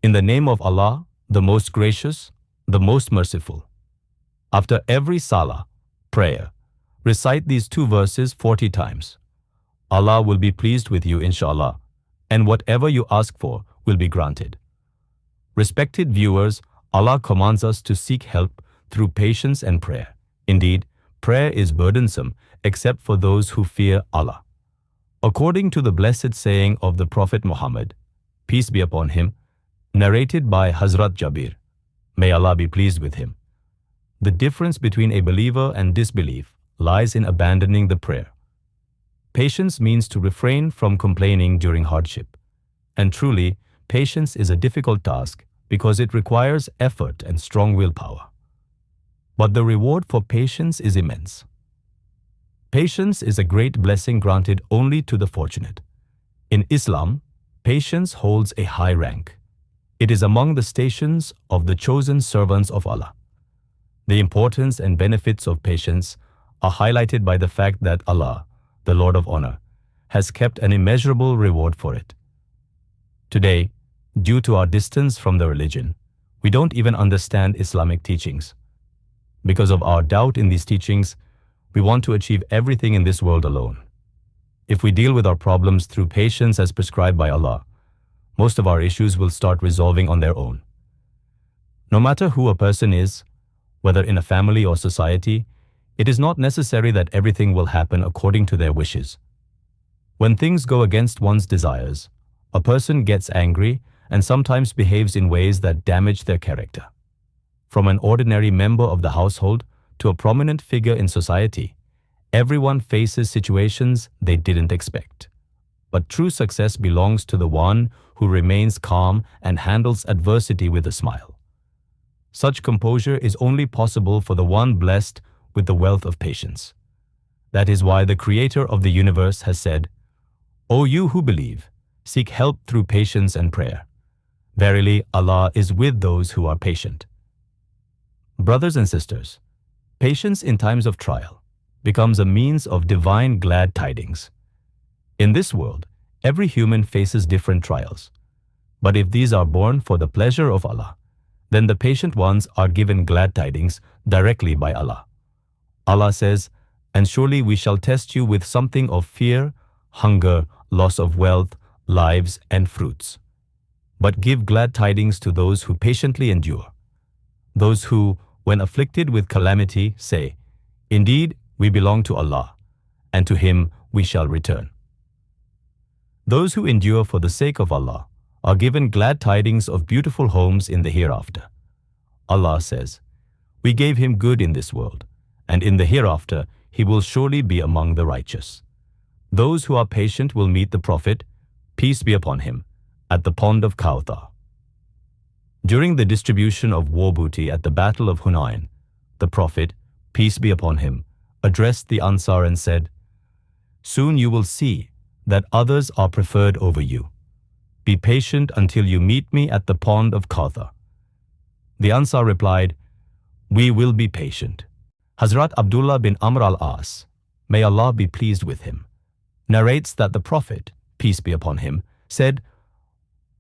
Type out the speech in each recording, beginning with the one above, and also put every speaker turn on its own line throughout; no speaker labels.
In the name of Allah, the most gracious, the most merciful. After every Salah, prayer, recite these two verses 40 times. Allah will be pleased with you, InshaAllah, and whatever you ask for will be granted. Respected viewers, Allah commands us to seek help through patience and prayer. Indeed, prayer is burdensome except for those who fear Allah. According to the blessed saying of the Prophet Muhammad, peace be upon him, narrated by Hazrat Jabir, may Allah be pleased with him, the difference between a believer and disbelief lies in abandoning the prayer. Patience means to refrain from complaining during hardship. And truly, patience is a difficult task because it requires effort and strong willpower. But the reward for patience is immense. Patience is a great blessing granted only to the fortunate. In Islam, patience holds a high rank. It is among the stations of the chosen servants of Allah. The importance and benefits of patience are highlighted by the fact that Allah, the Lord of Honor, has kept an immeasurable reward for it. Today, due to our distance from the religion, we don't even understand Islamic teachings. Because of our doubt in these teachings, we want to achieve everything in this world alone. If we deal with our problems through patience as prescribed by Allah, most of our issues will start resolving on their own. No matter who a person is, whether in a family or society, it is not necessary that everything will happen according to their wishes. When things go against one's desires, a person gets angry and sometimes behaves in ways that damage their character. From an ordinary member of the household to a prominent figure in society, everyone faces situations they didn't expect. But true success belongs to the one who remains calm and handles adversity with a smile. Such composure is only possible for the one blessed with the wealth of patience. That is why the Creator of the universe has said, O you who believe, seek help through patience and prayer. Verily, Allah is with those who are patient. Brothers and sisters, patience in times of trial becomes a means of divine glad tidings. In this world, every human faces different trials. But if these are born for the pleasure of Allah, then the patient ones are given glad tidings directly by Allah. Allah says, and surely we shall test you with something of fear, hunger, loss of wealth, lives, and fruits. But give glad tidings to those who patiently endure. Those who, when afflicted with calamity, say, indeed, we belong to Allah, and to Him we shall return. Those who endure for the sake of Allah are given glad tidings of beautiful homes in the hereafter. Allah says, we gave him good in this world, and in the hereafter he will surely be among the righteous. Those who are patient will meet the Prophet, peace be upon him, at the pond of Kawthar. During the distribution of war booty at the Battle of Hunayn, the Prophet, peace be upon him, addressed the Ansar and said, soon you will see that others are preferred over you. Be patient until you meet me at the pond of Kawthar. The Ansar replied, we will be patient. Hazrat Abdullah bin Amr al-As, may Allah be pleased with him, narrates that the Prophet, peace be upon him, said,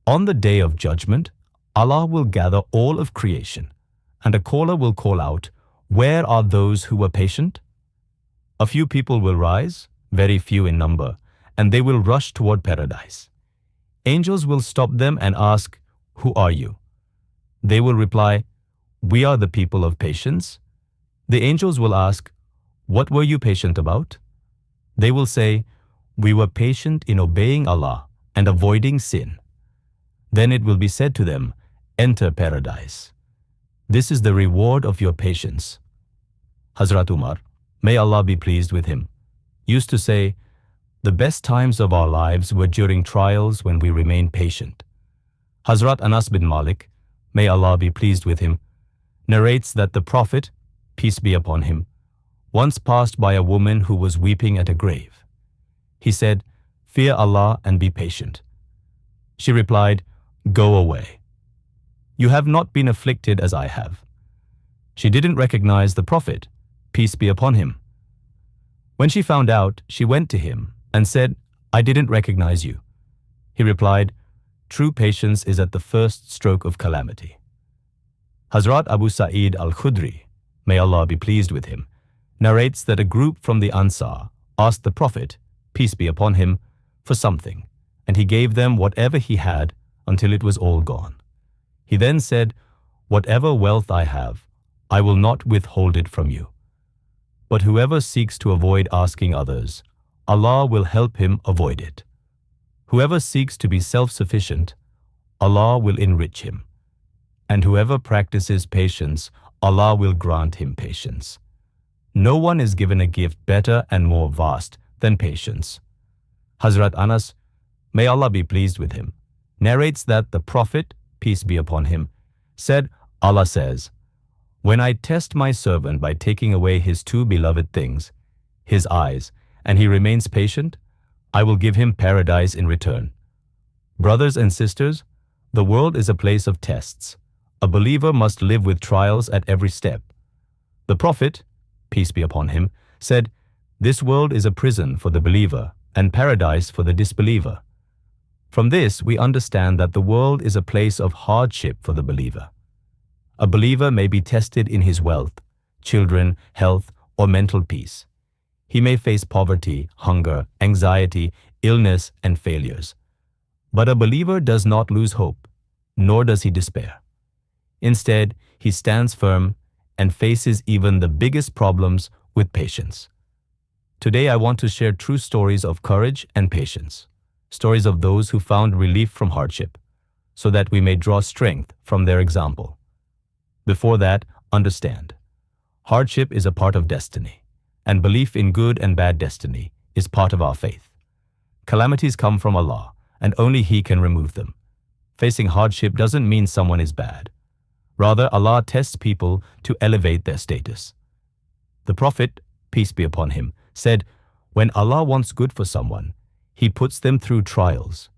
on the day of judgment, Allah will gather all of creation, and a caller will call out, where are those who were patient? A few people will rise, very few in number, and they will rush toward paradise. Angels will stop them and ask, who are you? They will reply, we are the people of patience. The angels will ask, what were you patient about? They will say, we were patient in obeying Allah and avoiding sin. Then it will be said to them, enter paradise. This is the reward of your patience. Hazrat Umar, may Allah be pleased with him, used to say, the best times of our lives were during trials when we remained patient. Hazrat Anas bin Malik, may Allah be pleased with him, narrates that the Prophet, peace be upon him, once passed by a woman who was weeping at a grave. He said, fear Allah and be patient. She replied, go away. You have not been afflicted as I have. She didn't recognize the Prophet, peace be upon him. When she found out, she went to him and said, I didn't recognize you. He replied, True patience is at the first stroke of calamity. Hazrat Abu Sa'id al-Khudri, may Allah be pleased with him, narrates that a group from the Ansar asked the Prophet, peace be upon him, for something, and he gave them whatever he had until it was all gone. He then said, whatever wealth I have, I will not withhold it from you. But whoever seeks to avoid asking others, Allah will help him avoid it. Whoever seeks to be self-sufficient, Allah will enrich him. And whoever practices patience, Allah will grant him patience. No one is given a gift better and more vast than patience. Hazrat Anas, may Allah be pleased with him, narrates that the Prophet, peace be upon him, said, Allah says, when I test my servant by taking away his two beloved things, his eyes, and he remains patient, I will give him paradise in return. Brothers and sisters, the world is a place of tests. A believer must live with trials at every step. The Prophet, peace be upon him, said, this world is a prison for the believer and paradise for the disbeliever. From this, we understand that the world is a place of hardship for the believer. A believer may be tested in his wealth, children, health, or mental peace. He may face poverty, hunger, anxiety, illness, and failures. But a believer does not lose hope, nor does he despair. Instead, he stands firm and faces even the biggest problems with patience. Today, I want to share true stories of courage and patience, stories of those who found relief from hardship, so that we may draw strength from their example. Before that, understand, hardship is a part of destiny, and belief in good and bad destiny is part of our faith. Calamities come from Allah, and only He can remove them. Facing hardship doesn't mean someone is bad. Rather, Allah tests people to elevate their status. The Prophet, peace be upon him, said, when Allah wants good for someone, He puts them through trials.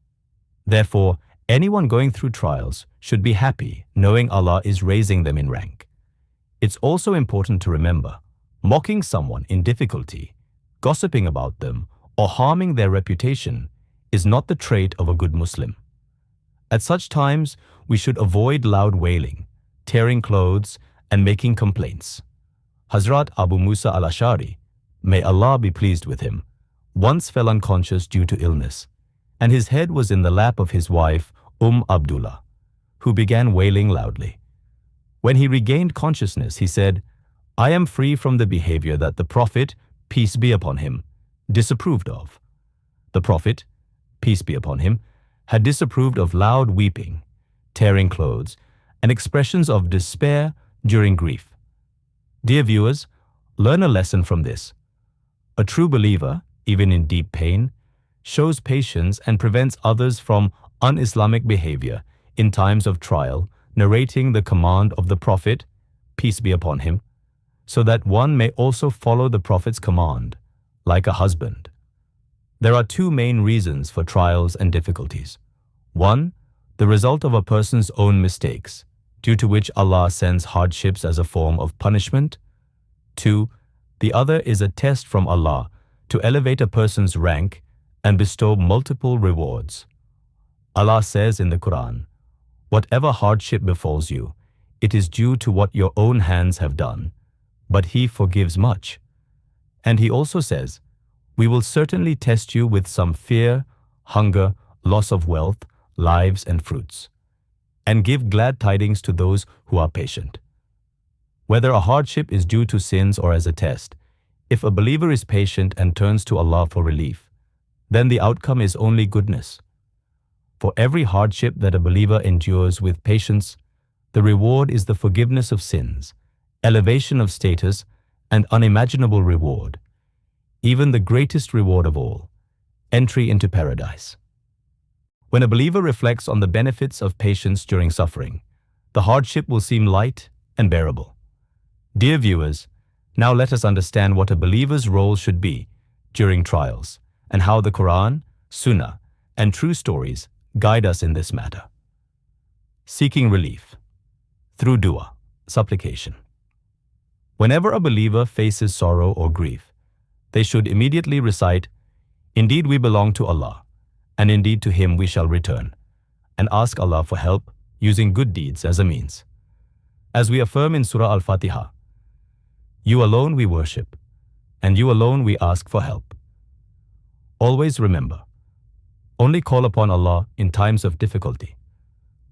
Therefore, anyone going through trials should be happy knowing Allah is raising them in rank. It's also important to remember, mocking someone in difficulty, gossiping about them, or harming their reputation is not the trait of a good Muslim. At such times, we should avoid loud wailing, tearing clothes, and making complaints. Hazrat Abu Musa al-Ash'ari, may Allah be pleased with him, once fell unconscious due to illness, and his head was in the lap of his wife, Abdullah, who began wailing loudly. When he regained consciousness, he said, I am free from the behavior that the Prophet, peace be upon him, disapproved of. The Prophet, peace be upon him, had disapproved of loud weeping, tearing clothes, and expressions of despair during grief. Dear viewers, learn a lesson from this. A true believer, even in deep pain, shows patience and prevents others from un-Islamic behavior in times of trial, narrating the command of the Prophet, peace be upon him, so that one may also follow the Prophet's command, like a husband. There are two main reasons for trials and difficulties. One, the result of a person's own mistakes, due to which Allah sends hardships as a form of punishment. Two, the other is a test from Allah to elevate a person's rank and bestow multiple rewards. Allah says in the Quran, whatever hardship befalls you, it is due to what your own hands have done, but He forgives much. And He also says, we will certainly test you with some fear, hunger, loss of wealth, lives and fruits, and give glad tidings to those who are patient. Whether a hardship is due to sins or as a test, if a believer is patient and turns to Allah for relief, then the outcome is only goodness. For every hardship that a believer endures with patience, the reward is the forgiveness of sins, elevation of status, and unimaginable reward, even the greatest reward of all, entry into paradise. When a believer reflects on the benefits of patience during suffering, the hardship will seem light and bearable. Dear viewers, now let us understand what a believer's role should be during trials and how the Quran, Sunnah, and true stories guide us in this matter. Seeking relief through dua, supplication. Whenever a believer faces sorrow or grief, they should immediately recite, indeed we belong to Allah, and indeed to Him we shall return. and ask Allah for help using good deeds as a means. As we affirm in Surah Al-Fatiha, you alone we worship, and you alone we ask for help. Always remember, only call upon Allah in times of difficulty.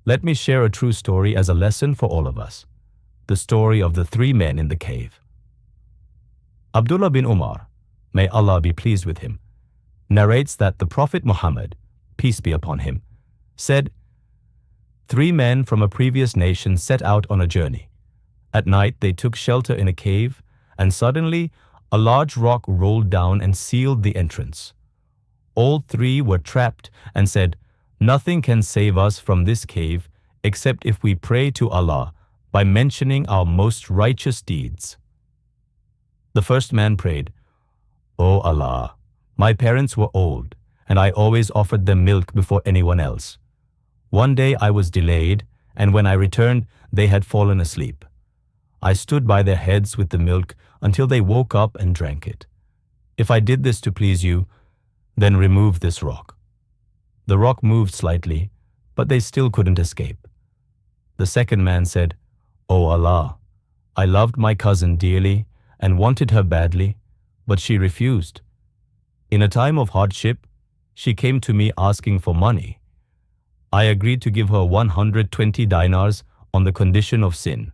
Let me share a true story as a lesson for all of us. The story of the 3 men in the cave. Abdullah bin Umar, may Allah be pleased with him, narrates that the Prophet Muhammad, peace be upon him, said, 3 men from a previous nation set out on a journey. At night they took shelter in a cave, and suddenly a large rock rolled down and sealed the entrance. All 3 were trapped and said, nothing can save us from this cave except if we pray to Allah by mentioning our most righteous deeds. The first man prayed, O Allah, my parents were old, and I always offered them milk before anyone else. One day I was delayed, and when I returned, they had fallen asleep. I stood by their heads with the milk until they woke up and drank it. If I did this to please you, then remove this rock. The rock moved slightly, but they still couldn't escape. The second man said, O Allah, I loved my cousin dearly and wanted her badly, but she refused. In a time of hardship, she came to me asking for money. I agreed to give her 120 dinars on the condition of sin.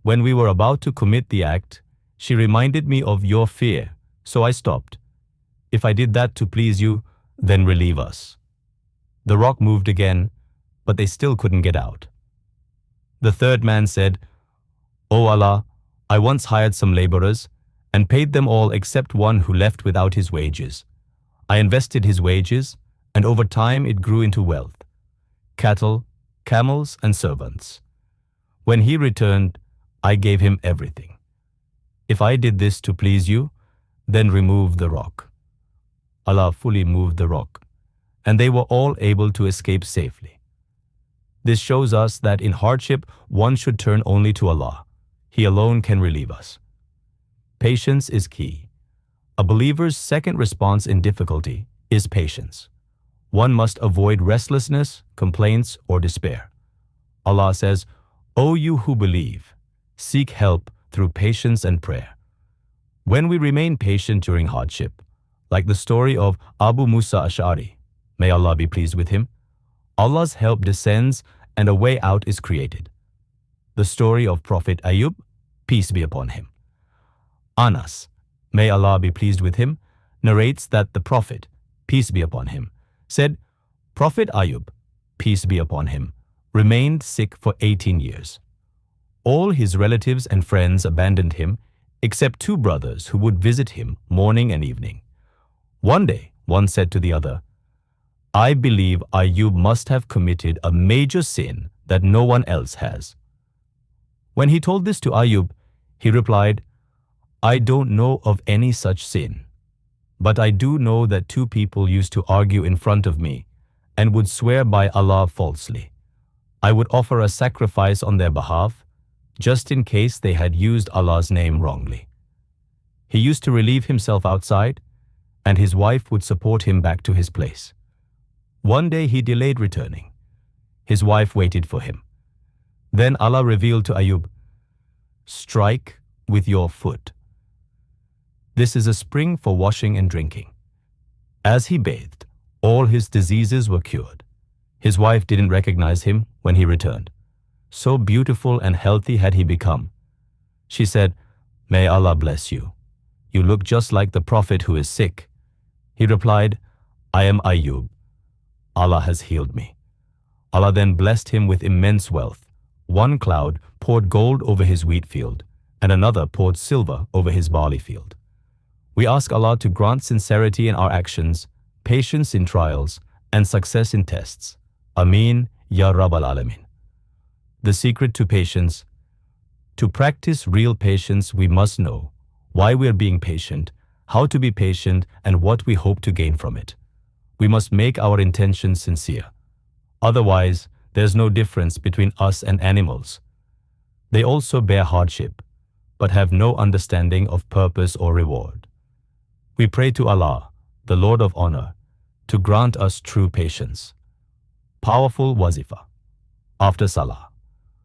When we were about to commit the act, she reminded me of your fear, so I stopped. If I did that to please you, then relieve us. The rock moved again, but they still couldn't get out. The third man said, O Allah, I once hired some laborers and paid them all except one who left without his wages. I invested his wages, and over time it grew into wealth, cattle, camels, and servants. When he returned, I gave him everything. If I did this to please you, then remove the rock. Allah fully moved the rock, and they were all able to escape safely. This shows us that in hardship, one should turn only to Allah. He alone can relieve us. Patience is key. A believer's second response in difficulty is patience. One must avoid restlessness, complaints, or despair. Allah says, O you who believe, seek help through patience and prayer. When we remain patient during hardship, like the story of Abu Musa Ash'ari, may Allah be pleased with him, Allah's help descends and a way out is created. The story of Prophet Ayyub, peace be upon him. Anas, may Allah be pleased with him, narrates that the Prophet, peace be upon him, said, Prophet Ayyub, peace be upon him, remained sick for 18 years. All his relatives and friends abandoned him, except 2 brothers who would visit him morning and evening. One day, one said to the other, I believe Ayyub must have committed a major sin that no one else has. When he told this to Ayyub, he replied, I don't know of any such sin, but I do know that 2 people used to argue in front of me and would swear by Allah falsely. I would offer a sacrifice on their behalf, just in case they had used Allah's name wrongly. He used to relieve himself outside, and his wife would support him back to his place. One day he delayed returning. His wife waited for him. Then Allah revealed to Ayyub, strike with your foot. This is a spring for washing and drinking. As he bathed, all his diseases were cured. His wife didn't recognize him when he returned. So beautiful and healthy had he become. She said, May Allah bless you. You look just like the Prophet who is sick. He replied, I am Ayyub. Allah has healed me. Allah then blessed him with immense wealth. One cloud poured gold over his wheat field, and another poured silver over his barley field. We ask Allah to grant sincerity in our actions, patience in trials, and success in tests. Ameen, Ya Rabbal Alamin. The secret to patience. To practice real patience, we must know why we are being patient, how to be patient, and what we hope to gain from it. We must make our intentions sincere. Otherwise, there's no difference between us and animals. They also bear hardship, but have no understanding of purpose or reward. We pray to Allah, the Lord of Honor, to grant us true patience. Powerful Wazifa. After Salah,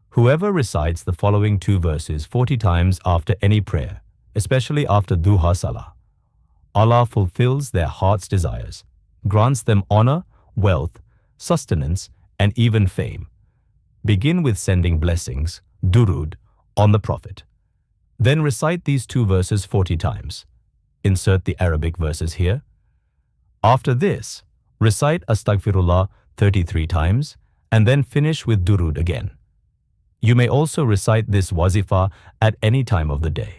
whoever recites the following two verses 40 times after any prayer, especially after Duha Salah, Allah fulfills their heart's desires, grants them honor, wealth, sustenance, and even fame. Begin with sending blessings, durud, on the Prophet. Then recite these two verses 40 times. Insert the Arabic verses here. After this, recite Astaghfirullah 33 times and then finish with durud again. You may also recite this wazifa at any time of the day.